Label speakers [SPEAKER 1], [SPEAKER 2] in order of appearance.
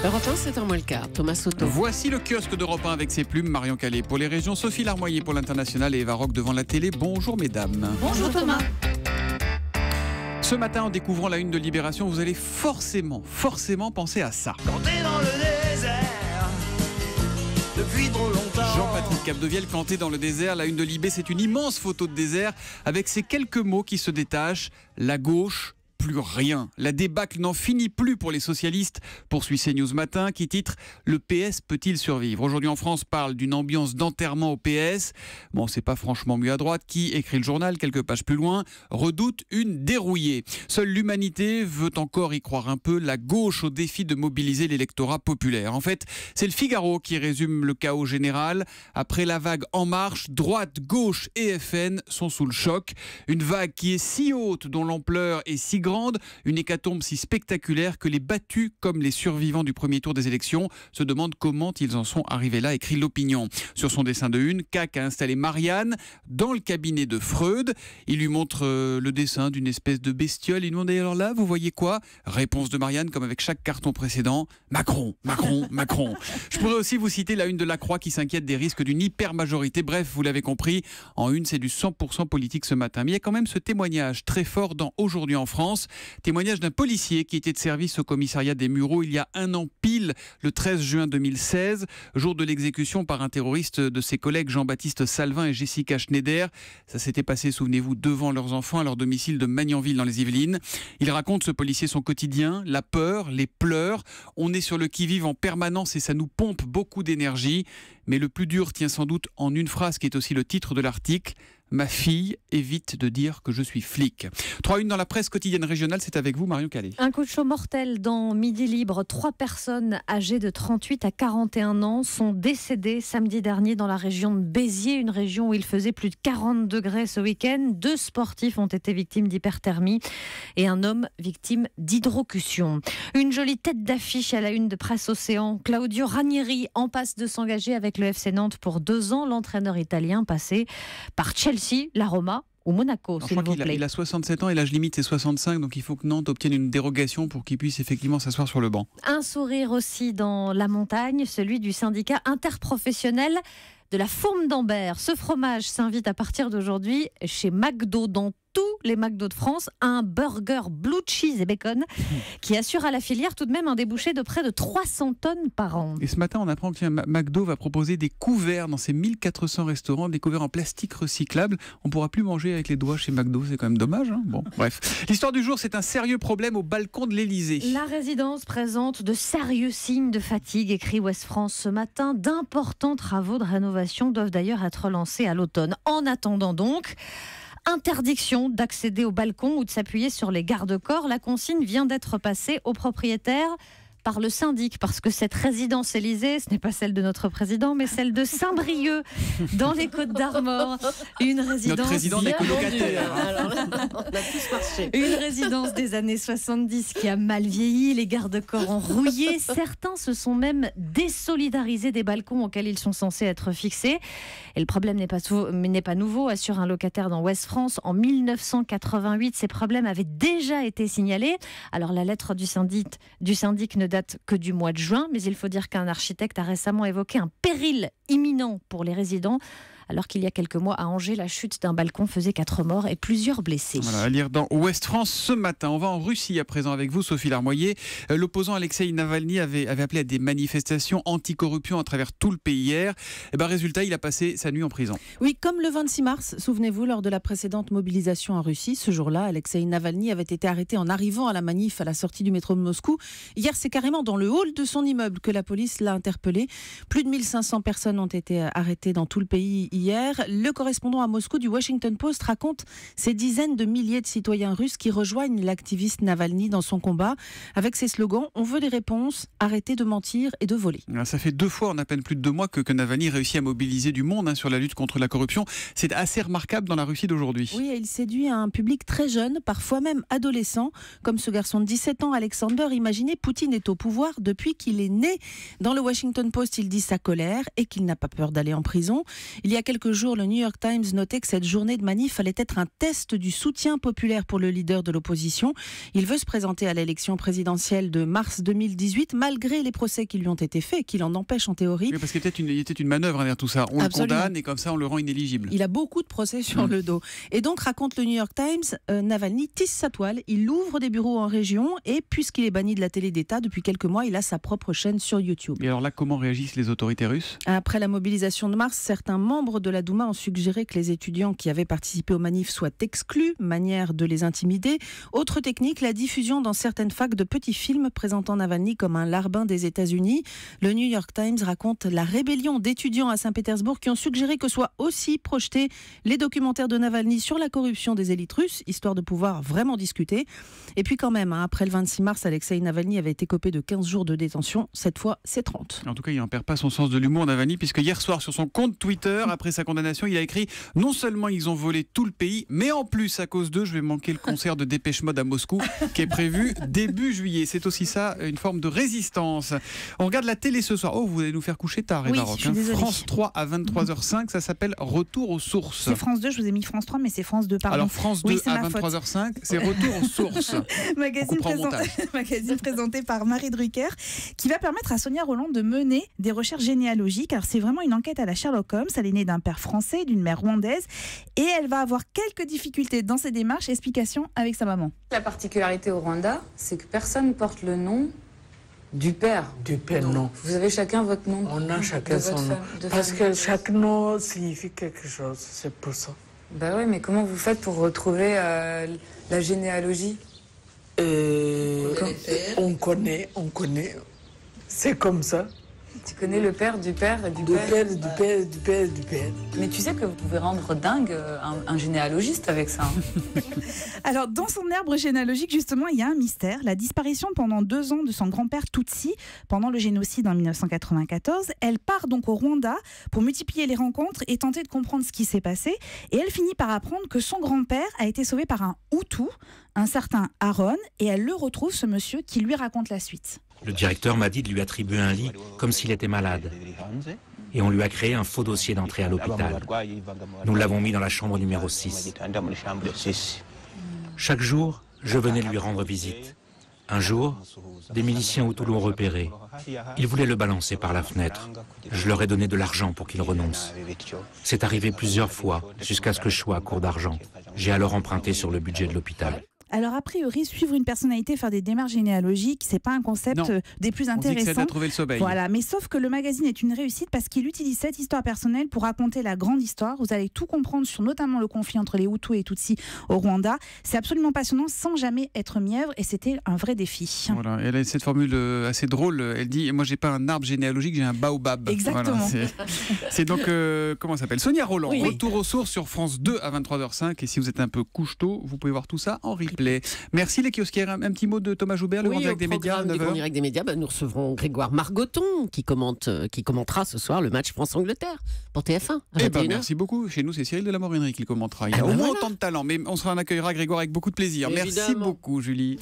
[SPEAKER 1] Europe 1, c'est un moins le quart. Thomas Soto.
[SPEAKER 2] Voici le kiosque d'Europe 1 avec ses plumes. Marion Calais pour les régions, Sophie Larmoyer pour l'international et Eva Rock devant la télé. Bonjour mesdames.
[SPEAKER 1] Bonjour Thomas.
[SPEAKER 2] Ce matin, en découvrant la une de Libération, vous allez forcément penser à ça.
[SPEAKER 3] Quand t'es dans le désert depuis trop longtemps.
[SPEAKER 2] Jean-Patrick Capdevielle planté dans le désert. La une de Libé, c'est une immense photo de désert avec ces quelques mots qui se détachent. La gauche, plus rien. La débâcle n'en finit plus pour les socialistes, poursuit CNews Matin, qui titre « Le PS peut-il survivre ?» Aujourd'hui en France parle d'une ambiance d'enterrement au PS. Bon, c'est pas franchement mieux à droite, qui, écrit le journal quelques pages plus loin, redoute une dérouillée. Seule l'humanité veut encore y croire un peu, la gauche au défi de mobiliser l'électorat populaire. En fait, c'est le Figaro qui résume le chaos général. Après la vague En Marche, droite, gauche et FN sont sous le choc. Une vague qui est si haute, dont l'ampleur est si grande, une hécatombe si spectaculaire que les battus comme les survivants du premier tour des élections se demandent comment ils en sont arrivés là, écrit l'Opinion. Sur son dessin de une, CAC a installé Marianne dans le cabinet de Freud. Il lui montre le dessin d'une espèce de bestiole. Il demande alors là, vous voyez quoi? Réponse de Marianne, comme avec chaque carton précédent, Macron, Macron, Macron. Je pourrais aussi vous citer la une de La Croix qui s'inquiète des risques d'une hyper-majorité. Bref, vous l'avez compris, en une, c'est du 100% politique ce matin. Mais il y a quand même ce témoignage très fort dans Aujourd'hui en France. Témoignage d'un policier qui était de service au commissariat des Mureaux il y a un an pile, le 13 juin 2016, jour de l'exécution par un terroriste de ses collègues Jean-Baptiste Salvin et Jessica Schneider. Ça s'était passé, souvenez-vous, devant leurs enfants à leur domicile de Magnanville dans les Yvelines. Il raconte, ce policier, son quotidien, la peur, les pleurs. On est sur le qui-vive en permanence et ça nous pompe beaucoup d'énergie. Mais le plus dur tient sans doute en une phrase qui est aussi le titre de l'article. Ma fille évite de dire que je suis flic. 3-1 dans la presse quotidienne régionale, c'est avec vous Marion Calais.
[SPEAKER 4] Un coup de chaud mortel dans Midi Libre. 3 personnes âgées de 38 à 41 ans sont décédées samedi dernier dans la région de Béziers, une région où il faisait plus de 40 degrés ce week-end. 2 sportifs ont été victimes d'hyperthermie et un homme victime d'hydrocution. Une jolie tête d'affiche à la une de Presse Océan. Claudio Ranieri en passe de s'engager avec le FC Nantes pour 2 ans. L'entraîneur italien passé par Chelsea, la Roma ou Monaco, s'il vous plaît.
[SPEAKER 2] Il a 67 ans et l'âge limite c'est 65, donc il faut que Nantes obtienne une dérogation pour qu'il puisse effectivement s'asseoir sur le banc.
[SPEAKER 4] Un sourire aussi dans la montagne, celui du syndicat interprofessionnel de la Fourme d'Ambert. Ce fromage s'invite à partir d'aujourd'hui chez McDo, dans tous les McDo de France, un burger blue cheese et bacon qui assure à la filière tout de même un débouché de près de 300 tonnes par an.
[SPEAKER 2] Et ce matin, on apprend que McDo va proposer des couverts dans ses 1400 restaurants, des couverts en plastique recyclable. On ne pourra plus manger avec les doigts chez McDo, c'est quand même dommage. Hein, bon, bref. L'histoire du jour, c'est un sérieux problème au balcon de l'Elysée.
[SPEAKER 4] La résidence présente de sérieux signes de fatigue, écrit Ouest France ce matin. D'importants travaux de rénovation doivent d'ailleurs être lancés à l'automne. En attendant donc, interdiction d'accéder au balcon ou de s'appuyer sur les garde-corps. La consigne vient d'être passée aux propriétaires par le syndic, parce que cette résidence Élysée, ce n'est pas celle de notre président, mais celle de Saint-Brieuc, dans les Côtes-d'Armor. Une résidence...
[SPEAKER 2] Notre président des colocataires.
[SPEAKER 1] Alors, on a tous marché.
[SPEAKER 4] Une résidence des années 70 qui a mal vieilli, les garde-corps ont rouillé. Certains se sont même désolidarisés des balcons auxquels ils sont censés être fixés. Et le problème n'est pas nouveau, assure un locataire dans Ouest France. En 1988, ces problèmes avaient déjà été signalés. Alors la lettre du syndic ne date que du mois de juin, mais il faut dire qu'un architecte a récemment évoqué un péril imminent pour les résidents, alors qu'il y a quelques mois à Angers, la chute d'un balcon faisait 4 morts et plusieurs blessés.
[SPEAKER 2] Voilà, à lire dans Ouest France ce matin. On va en Russie à présent avec vous, Sophie Larmoyer. L'opposant Alexei Navalny avait appelé à des manifestations anticorruption à travers tout le pays hier. Et résultat, il a passé sa nuit en prison.
[SPEAKER 5] Oui, comme le 26 mars, souvenez-vous, lors de la précédente mobilisation en Russie, ce jour-là, Alexei Navalny avait été arrêté en arrivant à la manif à la sortie du métro de Moscou. Hier, c'est carrément dans le hall de son immeuble que la police l'a interpellé. Plus de 1500 personnes ont été arrêtées dans tout le pays hier. Le correspondant à Moscou du Washington Post raconte ces dizaines de milliers de citoyens russes qui rejoignent l'activiste Navalny dans son combat avec ses slogans « On veut des réponses, arrêtez de mentir et de voler ».
[SPEAKER 2] Ça fait 2 fois en à peine plus de 2 mois que Navalny réussit à mobiliser du monde sur la lutte contre la corruption. C'est assez remarquable dans la Russie d'aujourd'hui.
[SPEAKER 5] Oui, et il séduit un public très jeune, parfois même adolescent, comme ce garçon de 17 ans, Alexander. Imaginez, Poutine est au pouvoir depuis qu'il est né. Dans le Washington Post, il dit sa colère et qu'il n'a pas peur d'aller en prison. Il y a quelques jours, le New York Times notait que cette journée de manif allait être un test du soutien populaire pour le leader de l'opposition. Il veut se présenter à l'élection présidentielle de mars 2018, malgré les procès qui lui ont été faits, qui l'en empêchent en théorie.
[SPEAKER 2] Oui, parce qu'il y était une manœuvre derrière tout ça. On
[SPEAKER 5] Absolument.
[SPEAKER 2] le condamne et comme ça on le rend inéligible.
[SPEAKER 5] Il a beaucoup de procès sur le dos. Et donc, raconte le New York Times, Navalny tisse sa toile, il ouvre des bureaux en région et puisqu'il est banni de la télé d'État depuis quelques mois, il a sa propre chaîne sur YouTube.
[SPEAKER 2] Et alors là, comment réagissent les autorités russes ?
[SPEAKER 5] Après la mobilisation de mars, certains membres de la Douma ont suggéré que les étudiants qui avaient participé aux manifs soient exclus, manière de les intimider. Autre technique, la diffusion dans certaines facs de petits films présentant Navalny comme un larbin des États-Unis. Le New York Times raconte la rébellion d'étudiants à Saint-Pétersbourg qui ont suggéré que soient aussi projetés les documentaires de Navalny sur la corruption des élites russes, histoire de pouvoir vraiment discuter. Et puis quand même, après le 26 mars, Alexeï Navalny avait été copé de 15 jours de détention. Cette fois, c'est 30.
[SPEAKER 2] En tout cas, il n'en perd pas son sens de l'humour, Navalny, puisque hier soir, sur son compte Twitter, après sa condamnation, il a écrit « Non seulement ils ont volé tout le pays, mais en plus, à cause d'eux, je vais manquer le concert de Dépêche Mode à Moscou, qui est prévu début juillet. » C'est aussi ça, une forme de résistance. On regarde la télé ce soir. Oh, vous allez nous faire coucher tard, Eva Rock, France 3 à 23h05, ça s'appelle Retour aux sources.
[SPEAKER 6] C'est France 2, je vous ai mis France 3, mais c'est France 2, pardon.
[SPEAKER 2] Alors France 2 à 23h05, c'est Retour aux sources.
[SPEAKER 6] Magazine présenté par Marie Drucker, qui va permettre à Sonia Rolland de mener des recherches généalogiques. Alors c'est vraiment une enquête à la Sherlock Holmes. Elle est née d'un père français, d'une mère rwandaise, et elle va avoir quelques difficultés dans ses démarches. Explication avec sa maman.
[SPEAKER 7] La particularité au Rwanda, c'est que personne ne porte le nom du père.
[SPEAKER 8] Du père, non.
[SPEAKER 7] Vous avez chacun votre nom.
[SPEAKER 8] On a chacun son nom. Parce que chaque nom signifie quelque chose, c'est pour ça.
[SPEAKER 7] Bah ouais, mais comment vous faites pour retrouver la généalogie ?
[SPEAKER 8] On connaît. C'est comme ça.
[SPEAKER 7] Tu connais le père du père et du
[SPEAKER 8] Du
[SPEAKER 7] père
[SPEAKER 8] père.
[SPEAKER 7] Mais tu sais que vous pouvez rendre dingue un généalogiste avec ça.
[SPEAKER 6] Alors, dans son arbre généalogique, justement, il y a un mystère. La disparition pendant 2 ans de son grand-père Tutsi, pendant le génocide en 1994. Elle part donc au Rwanda pour multiplier les rencontres et tenter de comprendre ce qui s'est passé. Et elle finit par apprendre que son grand-père a été sauvé par un Hutu, un certain Aaron, et elle le retrouve, ce monsieur, qui lui raconte la suite.
[SPEAKER 9] Le directeur m'a dit de lui attribuer un lit comme s'il était malade. Et on lui a créé un faux dossier d'entrée à l'hôpital. Nous l'avons mis dans la chambre numéro 6. Chaque jour, je venais lui rendre visite. Un jour, des miliciens Hutus l'ont repéré. Ils voulaient le balancer par la fenêtre. Je leur ai donné de l'argent pour qu'il renonce. C'est arrivé plusieurs fois, jusqu'à ce que je sois à court d'argent. J'ai alors emprunté sur le budget de l'hôpital.
[SPEAKER 6] Alors, a priori, suivre une personnalité, faire des démarches généalogiques, c'est pas un concept des plus intéressants.
[SPEAKER 2] On dit que c'est à trouver le sommeil.
[SPEAKER 6] Voilà, mais sauf que le magazine est une réussite parce qu'il utilise cette histoire personnelle pour raconter la grande histoire. Vous allez tout comprendre sur notamment le conflit entre les Hutus et les Tutsis au Rwanda. C'est absolument passionnant sans jamais être mièvre et c'était un vrai défi.
[SPEAKER 2] Voilà, elle a cette formule assez drôle. Elle dit « Moi, j'ai pas un arbre généalogique, j'ai un baobab ».
[SPEAKER 6] Exactement.
[SPEAKER 2] Voilà, c'est donc, comment ça s'appelle ? Sonia Rolland,
[SPEAKER 4] Oui.
[SPEAKER 2] Retour aux sources sur France 2 à 23h05. Et si vous êtes un peu couche-tôt, vous pouvez voir tout ça en replay. Merci les kiosquières. Un petit mot de Thomas Joubert, le grand direct des médias à 9h.
[SPEAKER 1] Grand direct des médias, nous recevrons Grégoire Margoton qui commentera ce soir le match France-Angleterre pour TF1.
[SPEAKER 2] Merci beaucoup. Chez nous, c'est Cyril de la Morinerie qui le commentera. Il a
[SPEAKER 1] Ah
[SPEAKER 2] au
[SPEAKER 1] ben
[SPEAKER 2] moins
[SPEAKER 1] voilà.
[SPEAKER 2] autant de talent, mais on en accueillera Grégoire avec beaucoup de plaisir.
[SPEAKER 1] Évidemment.
[SPEAKER 2] Merci beaucoup, Julie.